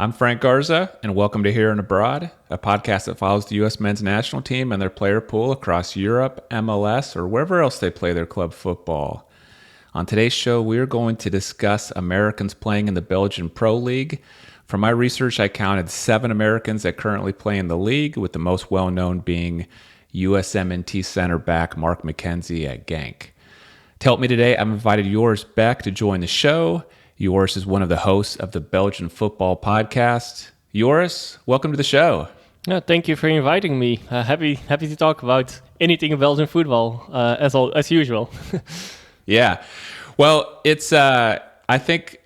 I'm Frank Garza, and welcome to Here and Abroad, a podcast that follows the U.S. men's national team and their player pool across Europe, MLS, or wherever else they play their club football. On today's show, we are going to discuss Americans playing in the Belgian Pro League. From my research, I counted 7 Americans that currently play in the league, with the most well-known being USMNT center back Mark McKenzie at Genk. To help me today, I've invited Joris Beck to join the show. Joris is one of the hosts of the Belgian Football Podcast. Joris, welcome to the show. Thank you for inviting me. Happy to talk about anything in Belgian football, as usual. Yeah. Well, it's I think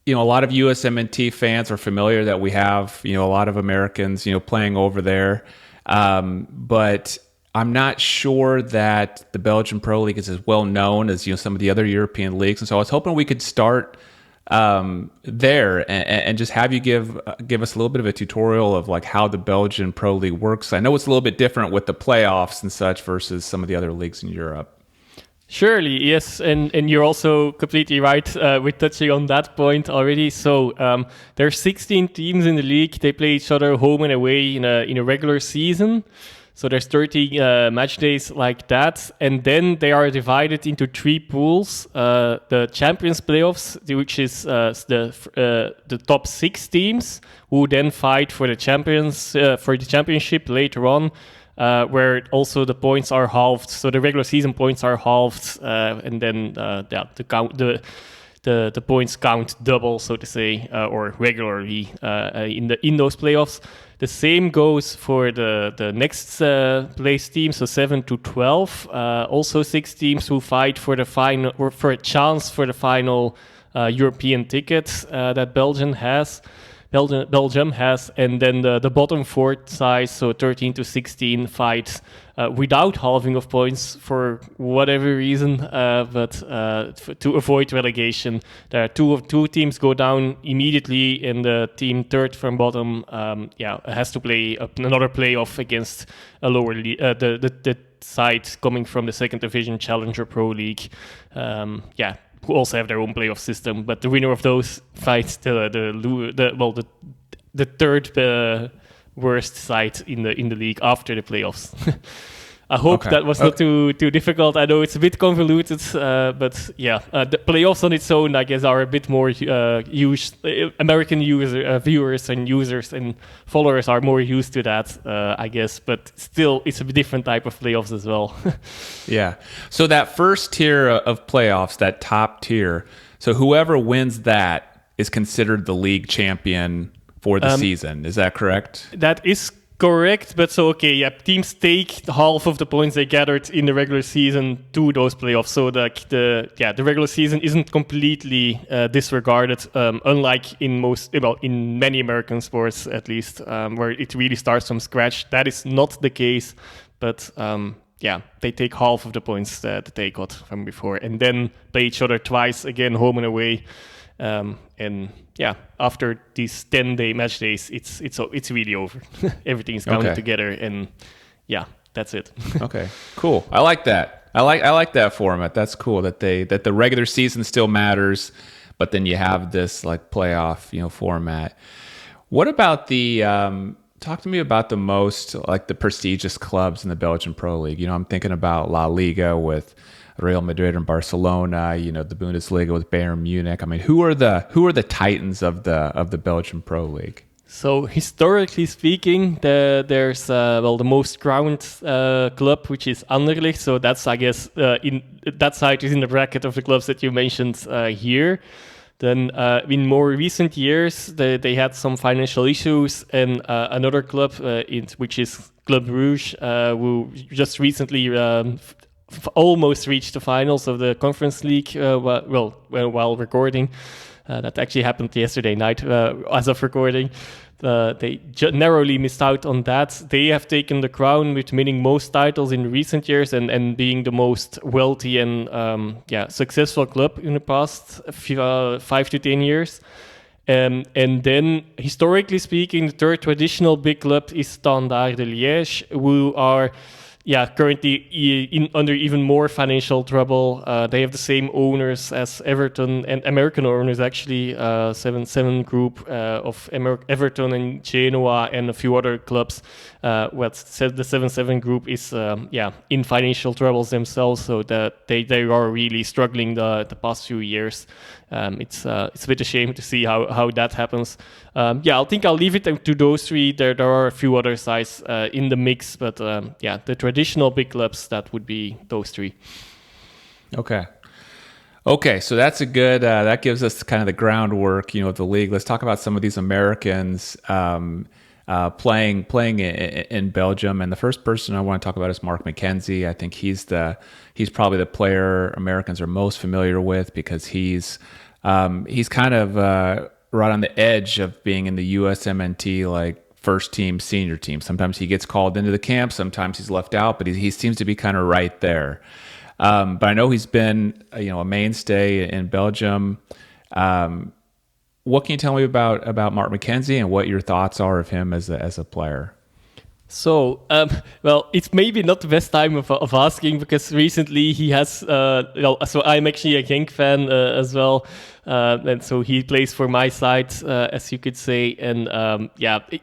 a lot of USMNT fans are familiar that we have a lot of Americans playing over there, but I'm not sure that the Belgian Pro League is as well known as some of the other European leagues, and so I was hoping we could start there and just have you give us a little bit of a tutorial of like how the Belgian Pro League works. I know it's a little bit different with the playoffs and such versus some of the other leagues in Europe. Surely, yes, and you're also completely right with touching on that point already. So there are 16 teams in the league. They play each other home and away in a regular season. So there's 30 match days like that, and then they are divided into 3 pools. The Champions Playoffs, which is the top 6 teams, who then fight for the championship later on, where also the points are halved. So the regular season points are halved, and then the points count double, so to say, or regularly in those playoffs. The same goes for the next place team, so 7 to 12. Also 6 teams who fight for the final, or for a chance for the final European ticket that Belgium has, and then the bottom 4 sides, so 13 to 16, fight without halving of points for whatever reason, but to avoid relegation. There are two teams go down immediately, and the team third from bottom has to play another playoff against a lower the side coming from the second division Challenger Pro League. Who also have their own playoff system, but the winner of those fights the third worst side in the league after the playoffs. I hope that was not too difficult. I know it's a bit convoluted, but the playoffs on its own, I guess, are a bit more used. American viewers and users and followers are more used to that, I guess. But still, it's a different type of playoffs as well. Yeah. So that first tier of playoffs, that top tier, so whoever wins that is considered the league champion for the season. Is that correct? That is correct, but teams take half of the points they gathered in the regular season to those playoffs. So the regular season isn't completely disregarded, unlike in many American sports at least, where it really starts from scratch. That is not the case, but they take half of the points that they got from before, and then play each other twice again, home and away. After these 10-day match days, it's really over. Everything is counted together, and that's it. Okay, cool. I like that. I like that format. That's cool that the regular season still matters, but then you have this like playoff format. What about the talk to me about the most like the prestigious clubs in the Belgian Pro League? I'm thinking about La Liga with Real Madrid and Barcelona, the Bundesliga with Bayern Munich. I mean, who are the titans of the Belgian Pro League? So historically speaking, there's the most crowned club, which is Anderlecht. So that's, I guess, in that side is in the bracket of the clubs that you mentioned here. Then in more recent years, they had some financial issues, and another club, which is Club Brugge, who just recently almost reached the finals of the Conference League while recording. That actually happened yesterday night as of recording. They narrowly missed out on that. They have taken the crown with winning most titles in recent years and being the most wealthy and successful club in the past 5 to 10 years. And then, historically speaking, the third traditional big club is Standard de Liège, who are currently under even more financial trouble. They have the same owners as Everton, and American owners actually, 7 group of Everton and Genoa and a few other clubs. What said the 7 group is in financial troubles themselves, so that they are really struggling the past few years. It's a bit a shame to see how that happens. I think I'll leave it to those 3. There are a few other sides in the mix, but the traditional big clubs, that would be those 3. Okay, so that's a good. That gives us kind of the groundwork, of the league. Let's talk about some of these Americans playing in Belgium. And the first person I want to talk about is Mark McKenzie. I think he's probably the player Americans are most familiar with, because he's kind of right on the edge of being in the USMNT, like first team, senior team. Sometimes he gets called into the camp, sometimes he's left out, but he seems to be kind of right there. But I know he's been a mainstay in Belgium. What can you tell me about Mark McKenzie and what your thoughts are of him as a player? So, it's maybe not the best time of asking, because recently he has, so I'm actually a Genk fan as well, and so he plays for my side, as you could say, and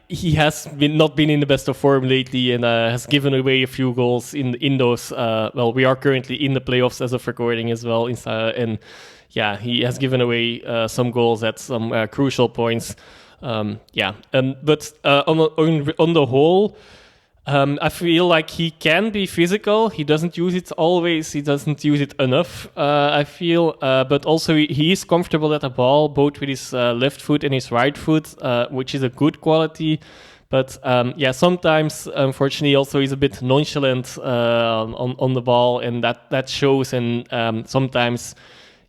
he has not been in the best of form lately, and has given away a few goals in those. We are currently in the playoffs as of recording as well, and he has given away some goals at some crucial points. But on the whole, I feel like he can be physical. He doesn't use it always. He doesn't use it enough, I feel. But also he is comfortable at the ball, both with his left foot and his right foot, which is a good quality. But sometimes, unfortunately, also he's a bit nonchalant on the ball, and that shows. And sometimes,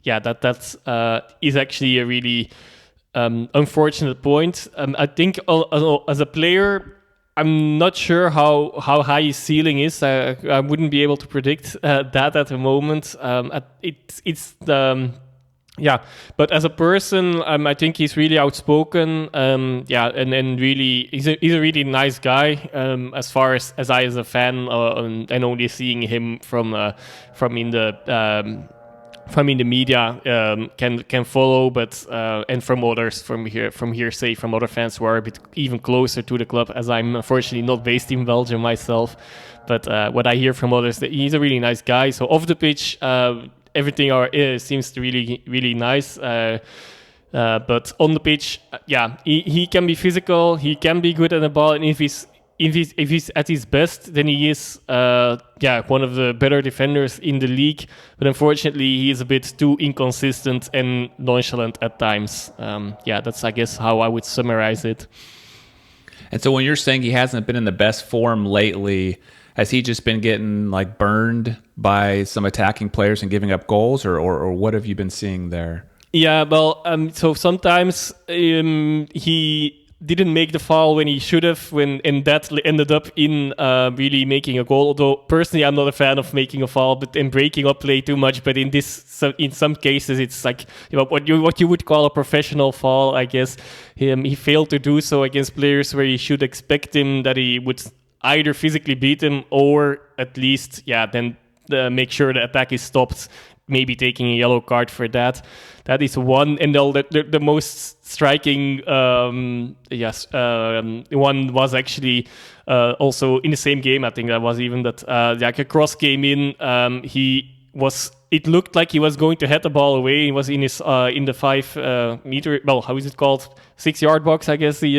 that's is actually a really unfortunate point. I think as a player, I'm not sure how high his ceiling is. I wouldn't be able to predict that at the moment. But as a person, I think he's really outspoken. And really, he's a really nice guy. As far as I, as a fan, and only seeing him from in the media, can follow, but and from others, from hearsay from other fans who are a bit even closer to the club, as I'm unfortunately not based in Belgium myself. But what I hear from others, that he's a really nice guy. So off the pitch, everything seems to really nice. But on the pitch, he can be physical. He can be good at the ball, and if he's at his best, then he is one of the better defenders in the league. But unfortunately, he is a bit too inconsistent and nonchalant at times. That's, I guess, how I would summarize it. And so when you're saying he hasn't been in the best form lately, has he just been getting like burned by some attacking players and giving up goals, or what have you been seeing there? Yeah, so sometimes he didn't make the foul when he should have, and that ended up in really making a goal. Although personally, I'm not a fan of making a foul and breaking up play too much. But in some cases, it's like what you would call a professional foul, I guess. He failed to do so against players where you should expect him that he would either physically beat him, or at least then make sure the attack is stopped. Maybe taking a yellow card for that. That is one. And the most striking one was actually also in the same game. I think that was even that a cross came in. It looked like he was going to head the ball away. He was in his in the 5 meter. Well, how is it called? 6-yard box, I guess. He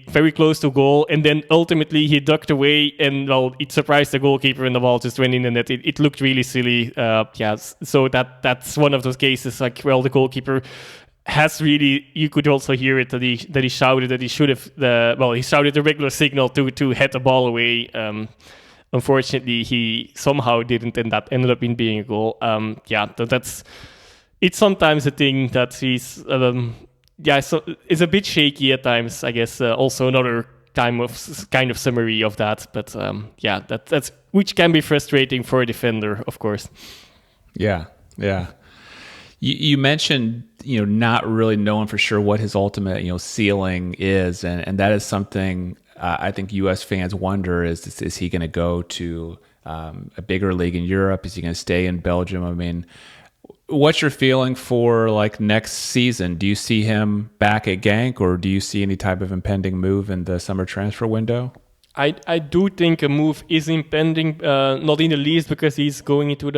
very close to goal, and then ultimately he ducked away, and it surprised the goalkeeper, and the ball just went in the net. It looked really silly. So that's one of those cases. The goalkeeper has really. You could also hear it that he shouted that he should have. He shouted the regular signal to head the ball away. Unfortunately, he somehow didn't, and that ended up in being a goal. It's sometimes a thing that he's. So it's a bit shaky at times, I guess. Also another kind of summary of that, but that's which can be frustrating for a defender, of course. Yeah. You mentioned not really knowing for sure what his ultimate ceiling is, and that is something I think U.S. fans wonder is he going to go to a bigger league in Europe? Is he going to stay in Belgium? I mean, what's your feeling for like next season? Do you see him back at Genk, or do you see any type of impending move in the summer transfer window? I do think a move is impending, not in the least because he's going into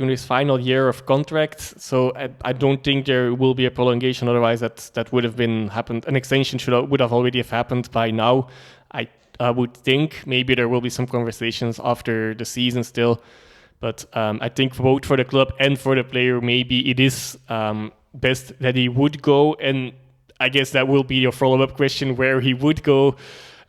his final year of contract. So I don't think there will be a prolongation. Otherwise, that would have been happened. An extension would have already have happened by now. I would think maybe there will be some conversations after the season still, but I think both for the club and for the player, maybe it is best that he would go. And I guess that will be your follow-up question, where he would go.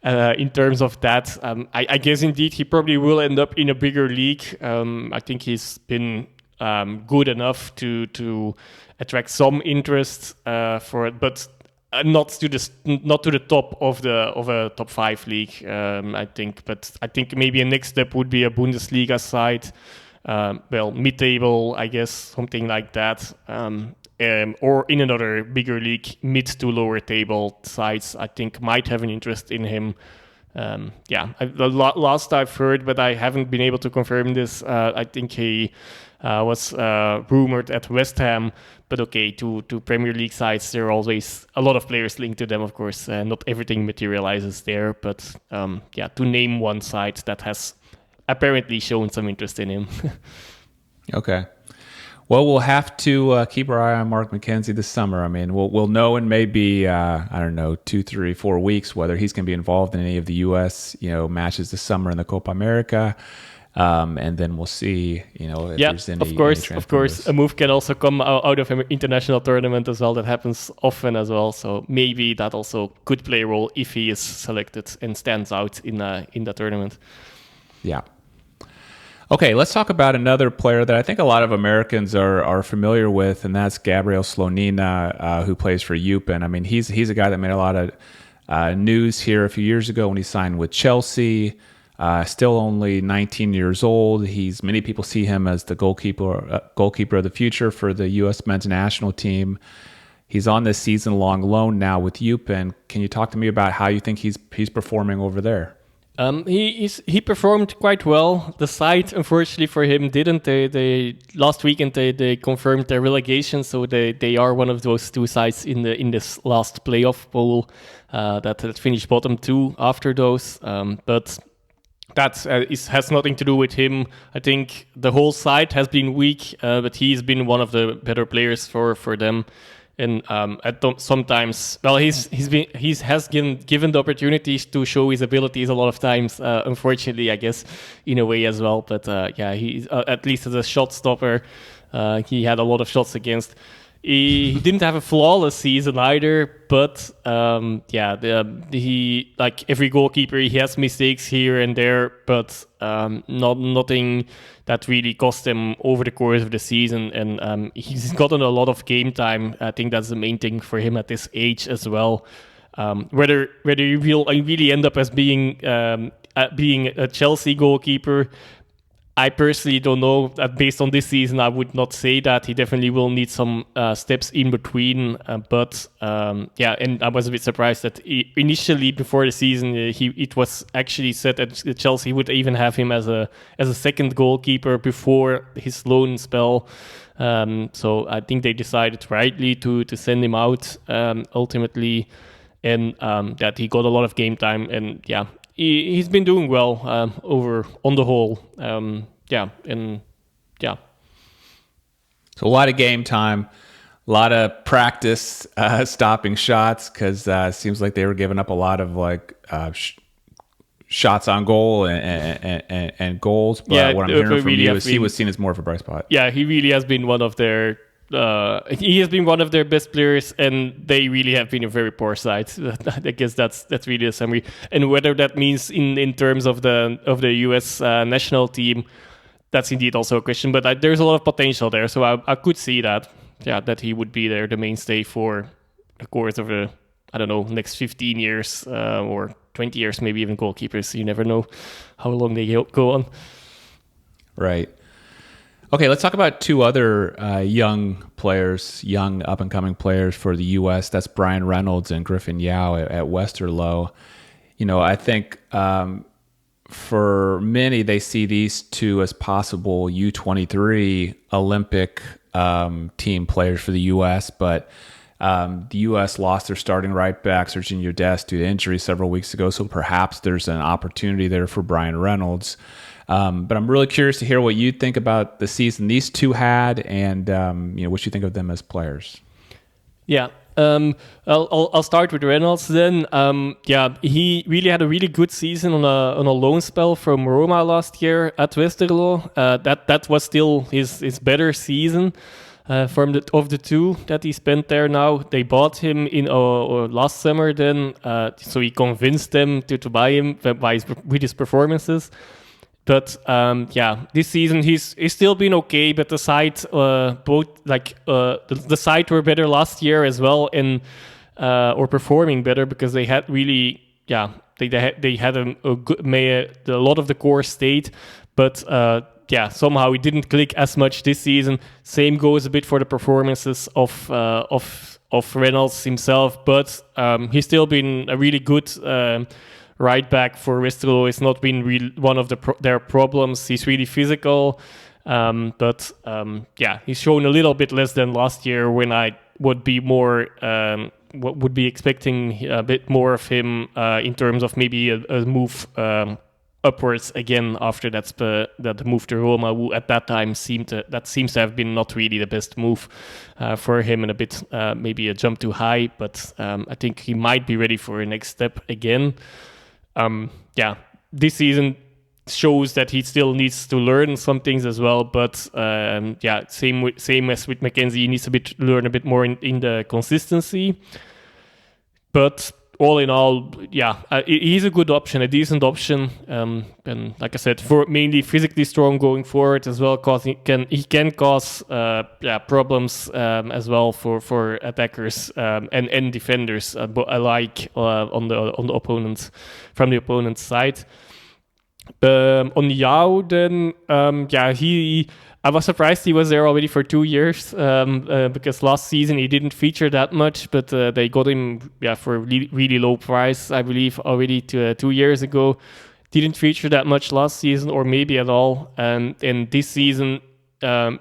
In terms of that, I guess indeed he probably will end up in a bigger league. I think he's been good enough to attract some interest for it, but not to the top of a top 5 league. I think, but I think maybe a next step would be a Bundesliga side, mid-table, I guess, something like that. Or in another bigger league, mid to lower table sides, I think might have an interest in him. The last I've heard, but I haven't been able to confirm this, I think he was rumored at West Ham. But okay, to Premier League sides, there are always a lot of players linked to them, of course. Not everything materializes there, but to name one side that has apparently shown some interest in him. Okay. Well, we'll have to keep our eye on Mark McKenzie this summer. I mean, we'll know in maybe 2, 3, 4 weeks whether he's going to be involved in any of the U.S. Matches this summer in the Copa America, and then we'll see if there's any. Of course, a move can also come out of an international tournament as well. That happens often as well. So maybe that also could play a role if he is selected and stands out in the tournament. Yeah. Okay, let's talk about another player that I think a lot of Americans are familiar with, and that's Gabriel Slonina, who plays for Eupen. I mean, he's a guy that made a lot of news here a few years ago when he signed with Chelsea. Still only 19 years old. Many people see him as the goalkeeper of the future for the U.S. men's national team. He's on this season-long loan now with Eupen. Can you talk to me about how you think he's performing over there? He performed quite well. The side, unfortunately for him, didn't. They last weekend they confirmed their relegation, so they are one of those two sides in this last playoff pool that finished bottom 2 after those. But that has nothing to do with him. I think the whole side has been weak, but he's been one of the better players for them. And sometimes, he has given the opportunities to show his abilities a lot of times. Unfortunately, I guess in a way as well. But he at least as a shot stopper, he had a lot of shots against. He didn't have a flawless season either, but he, like every goalkeeper, he has mistakes here and there, but nothing that really cost him over the course of the season. And he's gotten a lot of game time. I think that's the main thing for him at this age as well. Whether he will really end up as being a Chelsea goalkeeper, I personally don't know. Based on this season, I would not say that. He definitely will need some steps in between. And I was a bit surprised that initially before the season, it was actually said that Chelsea would even have him as a second goalkeeper before his loan spell. So I think they decided rightly to send him out ultimately, and that he got a lot of game time. And he's been doing well on the whole. So a lot of game time, a lot of practice stopping shots, because it seems like they were giving up a lot of shots on goal and goals. But what I'm hearing from you is he was seen as more of a bright spot. Yeah, he really has been one of their. He has been one of their best players, and they really have been a very poor side. I guess that's really a summary. And whether that means in terms of the US national team, that's indeed also a question. But there's a lot of potential there, so I could see that. That he would be there, the mainstay for the course of the next 15 years or 20 years, maybe even goalkeepers. You never know how long they go on. Right. Okay, let's talk about two other young up-and-coming players for the U.S. That's Brian Reynolds and Griffin Yao at Westerlo. I think for many, they see these two as possible U23 Olympic team players for the U.S., but the U.S. lost their starting right back, Serginho Dest, due to injury several weeks ago, so perhaps there's an opportunity there for Brian Reynolds. But I'm really curious to hear what you think about the season these two had, and what you think of them as players. Yeah. I'll start with Reynolds then. He really had a really good season on a loan spell from Roma last year at Westerlo. That was still his better season of the two that he spent there. Now they bought him in last summer. Then so he convinced them to buy him with his performances. But this season he's still been okay. But the side the side were better last year as well, and or performing better because they had really they had a lot of the core stayed, but somehow it didn't click as much this season. Same goes a bit for the performances of Reynolds himself, but he's still been a really good right back for Westerlo. It's not been one of their problems. He's really physical, but he's shown a little bit less than last year when I would be more would be expecting a bit more of him in terms of maybe a move upwards again after that move to Roma, who at that time seems to have been not really the best move for him, and a bit maybe a jump too high. But I think he might be ready for a next step again. This season shows that he still needs to learn some things as well. But same as with McKenzie, he needs to learn a bit more in the consistency. But all in all, he's a good option, a decent option, and like I said, for mainly physically strong going forward as well. Cause he can cause problems as well for attackers and defenders alike on the opponents from the opponent's side. On Yao, then I was surprised he was there already for 2 years because last season he didn't feature that much, but they got him for a really low price, I believe, already 2 years ago. Didn't feature that much last season, or maybe at all. And this season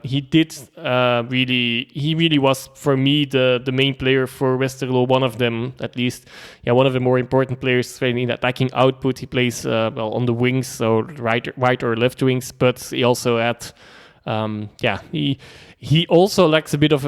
he did really was for me the main player for Westerlo, one of them at least. One of the more important players in attacking output. He plays on the wings, so right or left wings, but he also had. He also lacks a bit of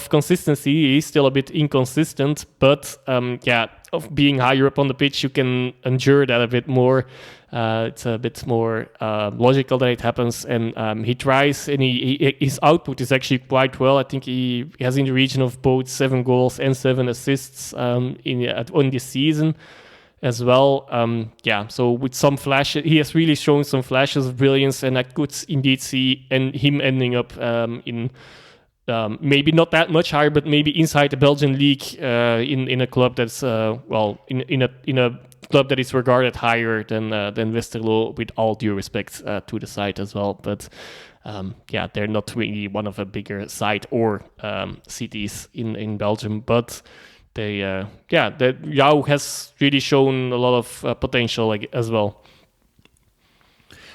consistency. He's still a bit inconsistent, but of being higher up on the pitch, you can endure that a bit more. It's a bit more logical that it happens, and he tries, and his output is actually quite well. I think he has in the region of both 7 goals and 7 assists on this season as well. So with some flashes, he has really shown some flashes of brilliance, and I could indeed see him ending up in maybe not that much higher, but maybe inside the Belgian league in a club that's in a club that is regarded higher than Westerlo, with all due respect to the side as well. But they're not really one of a bigger side or cities in Belgium, but Yao has really shown a lot of potential as well.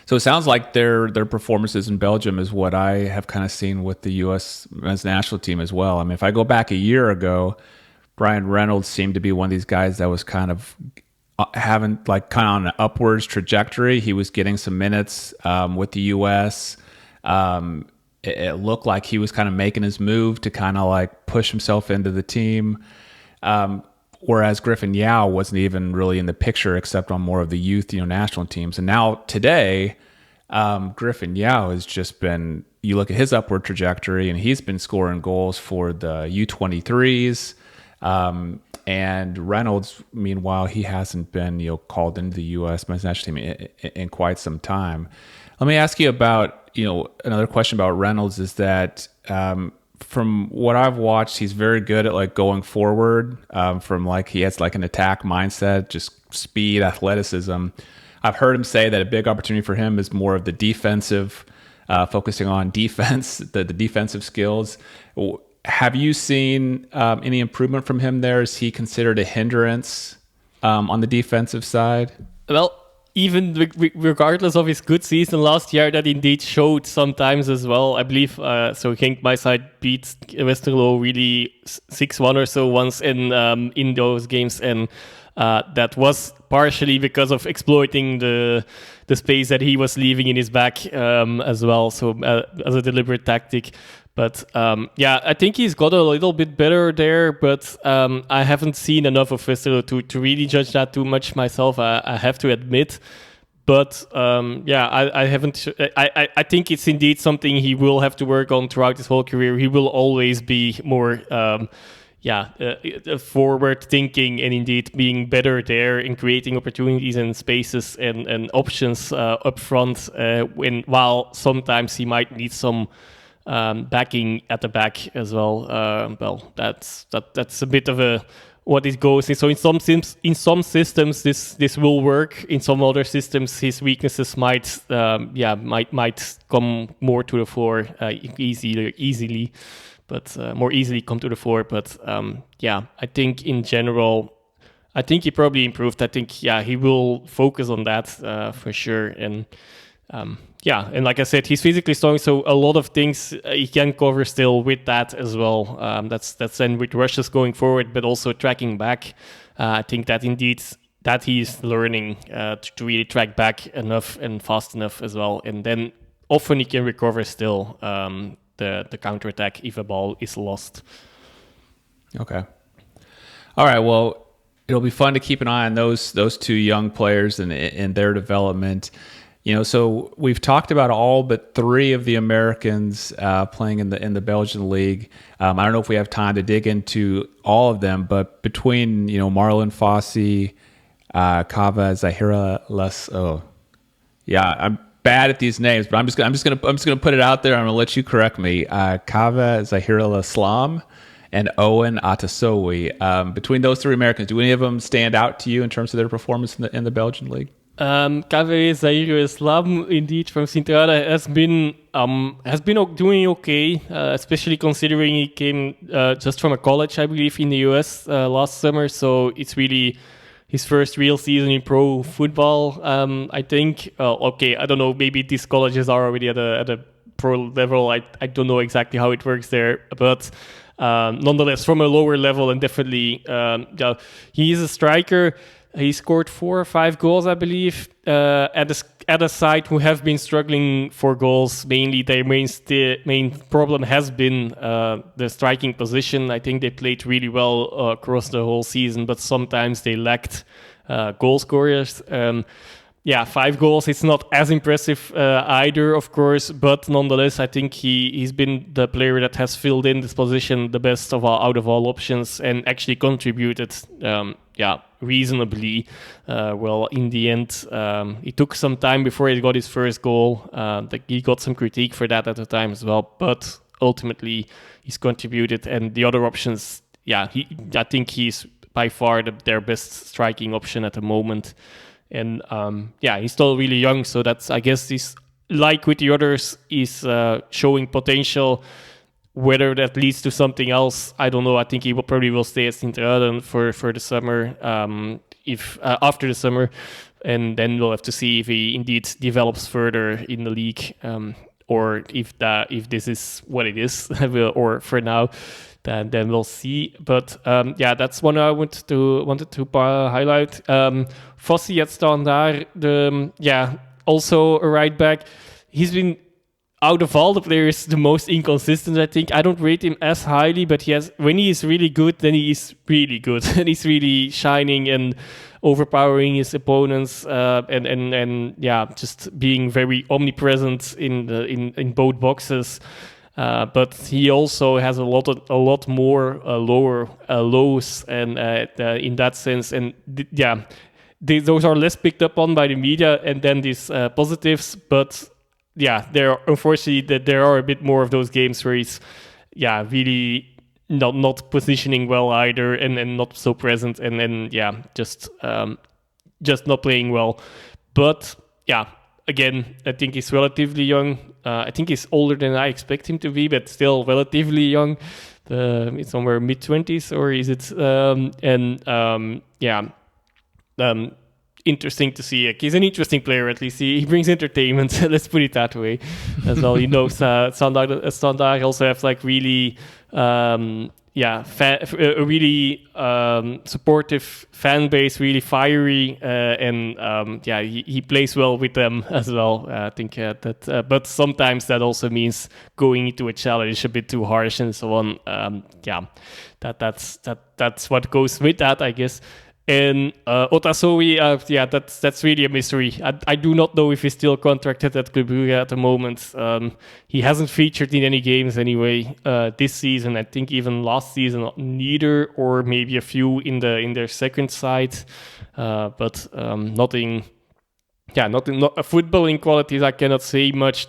So it sounds like their performances in Belgium is what I have kind of seen with the U.S. men's national team as well. I mean, if I go back a year ago, Brian Reynolds seemed to be one of these guys that was kind of having kind of on an upwards trajectory. He was getting some minutes with the U.S. It looked like he was kind of making his move to kind of push himself into the team. Whereas Griffin Yao wasn't even really in the picture except on more of the youth, national teams. And now today, Griffin Yao has just been, you look at his upward trajectory, and he's been scoring goals for the U23s. And Reynolds, meanwhile, he hasn't been, called into the U.S. men's national team in quite some time. Let me ask you about, another question about Reynolds is that, from what I've watched, he's very good at going forward. He has an attack mindset, just speed, athleticism. I've heard him say that a big opportunity for him is more of the defensive, focusing on defense, the defensive skills. Have you seen any improvement from him there? Is he considered a hindrance on the defensive side? Well, even regardless of his good season last year, that indeed showed sometimes as well. I believe so. Genk, my side, beat Westerlo really 6-1 or so once in those games, and that was partially because of exploiting the space that he was leaving in his back as well. So as a deliberate tactic. But I think he's got a little bit better there, but I haven't seen enough of Westerlo to really judge that too much myself, I have to admit. But I haven't. I think it's indeed something he will have to work on throughout his whole career. He will always be more forward thinking and indeed being better there in creating opportunities and spaces and options up front, while sometimes he might need some backing at the back as well. That's a bit of a what it goes. So in some systems this will work. In some other systems, his weaknesses might come more to the fore easily, but more easily come to the fore. But I think in general, I think he probably improved. I think he will focus on that for sure. And and like I said, he's physically strong, so a lot of things he can cover still with that as well. That's then with rushes going forward, but also tracking back. I think that indeed that he's learning to really track back enough and fast enough as well. And then often he can recover still the counterattack if a ball is lost. Okay. All right. Well, it'll be fun to keep an eye on those two young players and their development. So we've talked about all but three of the Americans playing in the Belgian league. I don't know if we have time to dig into all of them, but between Marlon Fossey, Kava Zahira I'm bad at these names, but I'm just gonna put it out there. I'm gonna let you correct me. Kava Zahira Islam and Owen Atasowi. Between those three Americans, do any of them stand out to you in terms of their performance in the Belgian league? Kaveh Zaire Islam, indeed, from Sint-Truiden, has been doing okay, especially considering he came just from a college, I believe, in the US last summer. So it's really his first real season in pro football. I think. I don't know. Maybe these colleges are already at a pro level. I don't know exactly how it works there, but nonetheless, from a lower level, and definitely, he is a striker. He scored 4 or 5 goals, I believe, at a side who have been struggling for goals. Mainly, their main problem has been the striking position. I think they played really well across the whole season, but sometimes they lacked goal scorers. 5 goals. It's not as impressive either, of course, but nonetheless, I think he's been the player that has filled in this position the best out of all options and actually contributed. Reasonably well in the end. It took some time before he got his first goal. He got some critique for that at the time as well, but ultimately he's contributed. And the other options, I think he's by far their best striking option at the moment. And he's still really young, so that's, I guess, he's like with the others, is showing potential. Whether that leads to something else, I don't know. I think he probably will stay at Sint-Truiden for the summer, after the summer, and then we'll have to see if he indeed develops further in the league, or if this is what it is, or for now, then we'll see. But that's one I wanted to highlight. Fossey at Standaard, also a right back. He's been, out of all the players, the most inconsistent, I think. I don't rate him as highly, but when he is really good, then he is really good. And he's really shining and overpowering his opponents, and just being very omnipresent in both boxes. But he also has a lot more lower lows, and in that sense, and those are less picked up on by the media, and then these positives, but unfortunately there are a bit more of those games where he's really not positioning well either, and not so present, and then just not playing well. But again, I think he's relatively young. I think he's older than I expect him to be, but still relatively young. It's somewhere mid-20s, or is it? interesting to see. He's an interesting player, at least. He brings entertainment. Let's put it that way, as well. Standard also have like really, a really supportive fan base, really fiery, and he plays well with them as well. I think but sometimes that also means going into a challenge a bit too harsh and so on. That's what goes with that, I guess. And Otasowi, that's really a mystery. I do not know if he's still contracted at Club Brugge at the moment. He hasn't featured in any games anyway this season. I think even last season neither, or maybe a few in their second side. But nothing. Yeah, not footballing qualities. I cannot say much.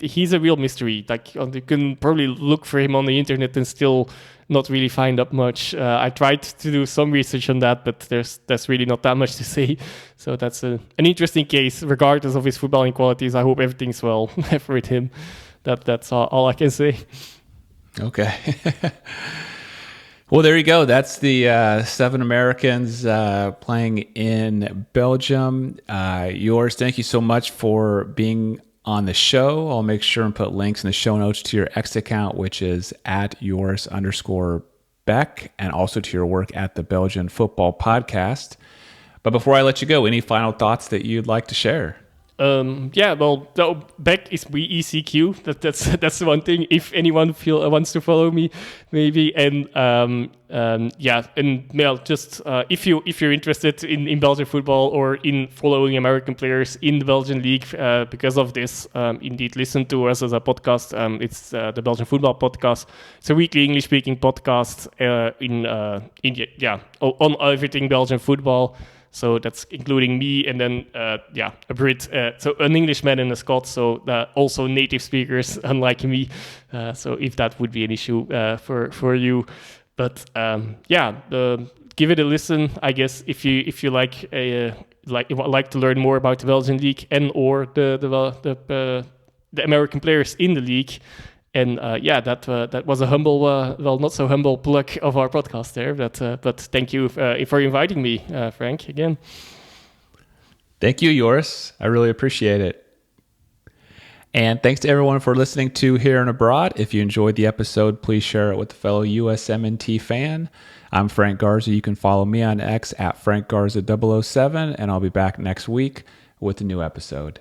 He's a real mystery. Like you can probably look for him on the internet and still not really find out much. I tried to do some research on that, but there's really not that much to say. So that's an interesting case, regardless of his footballing qualities. I hope everything's well with him. That's all I can say. Okay. Well, there you go. That's the 7 Americans playing in Belgium. Yours, thank you so much for being on the show. I'll make sure and put links in the show notes to your X account, which is @yours_Beck, and also to your work at the Belgian Football Podcast. But before I let you go, any final thoughts that you'd like to share? Beck is BECQ. That's the one thing. If anyone wants to follow me, maybe. And if you're interested in Belgian football or in following American players in the Belgian league because of this, indeed listen to us as a podcast. It's the Belgian Football Podcast. It's a weekly English-speaking podcast on everything Belgian football. So that's including me and then a Brit, so an Englishman and a Scot, so also native speakers, unlike me. So if that would be an issue for you, but give it a listen. I guess if you like to learn more about the Belgian league and or the American players in the league. And that was a humble, not so humble plug of our podcast there. But thank you for inviting me, Frank, again. Thank you, Joris. I really appreciate it. And thanks to everyone for listening to Here and Abroad. If you enjoyed the episode, please share it with a fellow USMNT fan. I'm Frank Garza. You can follow me on X @FrankGarza007, and I'll be back next week with a new episode.